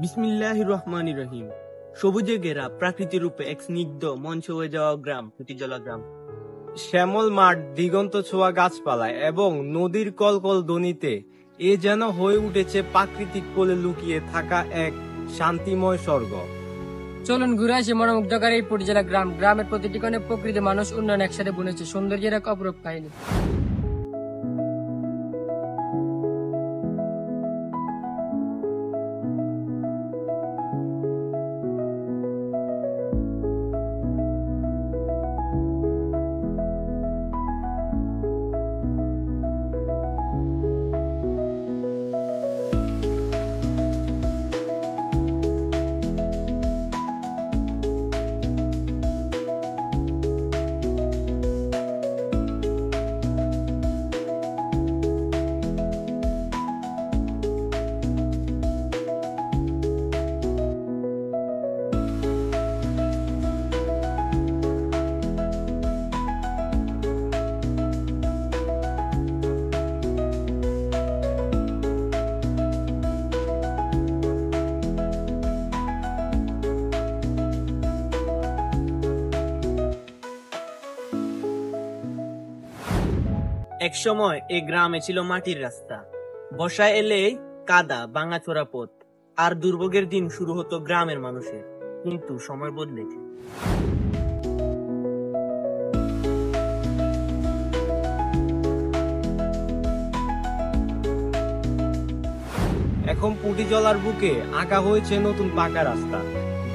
বিসমিল্লাহির রহমানির রহিম। সবুজে ঘেরা প্রাকৃতিক রূপে এক স্নিগ্ধ মঞ্চ হয়ে যাওয়া গ্রাম পুটিজলা গ্রাম। শ্যামল মাঠ, দিগন্ত ছোঁয়া গাছপালায় এবং নদীর কলকল ধ্বনিতে এ যেন হয়ে উঠেছে প্রাকৃতিক কোলে লুকিয়ে থাকা এক শান্তিময় স্বর্গ। চলুন ঘুরে আসি মনোমুগ্ধকারী এই পুটিজলা গ্রাম। গ্রামের প্রতিটি কোণে প্রকৃতি, মানুষ, উন্নয়ন একসাথে বুনেছে সৌন্দর্যের এক অপরূপ কাহিনী। এক সময় এই গ্রামে ছিল মাটির রাস্তা, বর্ষায় এলেই কাদা, ভাঙাচোরা পথ, আর দুর্ভোগের দিন শুরু হতো গ্রামের মানুষের। কিন্তু সময় বদলেছে। এখন পুটিজলার বুকে আঁকা হয়েছে নতুন পাকা রাস্তা,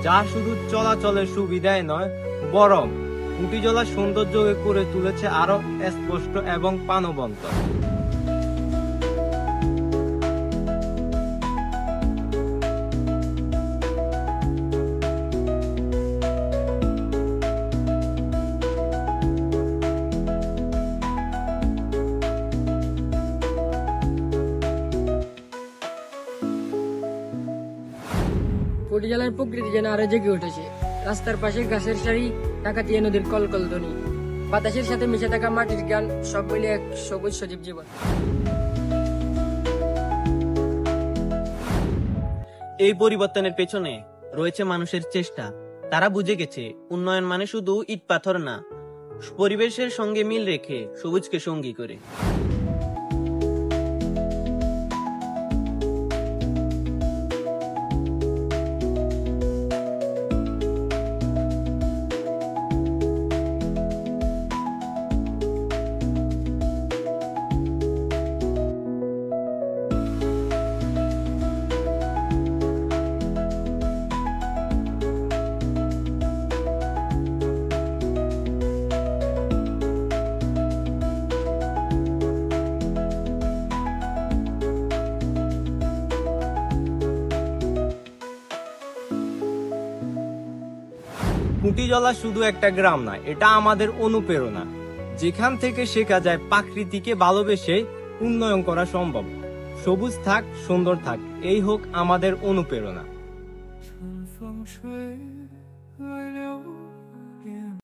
যা শুধু চলাচলের সুবিধায় নয়, বরং পুটিজলার সৌন্দর্যকে করে তুলেছে আরো স্পষ্ট এবং প্রাণবন্ত। পুটিজলার প্রকৃতি যেন আরো জেগে উঠেছে। রাস্তার পাশে গাছের সারি, ডাকাতিয়া নদীর কলকল ধ্বনি, বাতাসের সাথে মিশে থাকা মাটির গান, সব মিলিয়ে এক সবুজ সজীব জীবন। এই পরিবর্তনের পেছনে রয়েছে মানুষের চেষ্টা। তারা বুঝে গেছে উন্নয়ন মানে শুধু ইট পাথর না, পরিবেশের সঙ্গে মিল রেখে সবুজকে সঙ্গী করে। পুটিজলা শুধু একটা গ্রাম না, এটা আমাদের অনুপ্রেরণা, যেখান থেকে শেখা যায় প্রকৃতিকে ভালোবেসে উন্নয়ন করা সম্ভব। সবুজ থাক, সুন্দর থাক, এই হোক আমাদের অনুপ্রেরণা।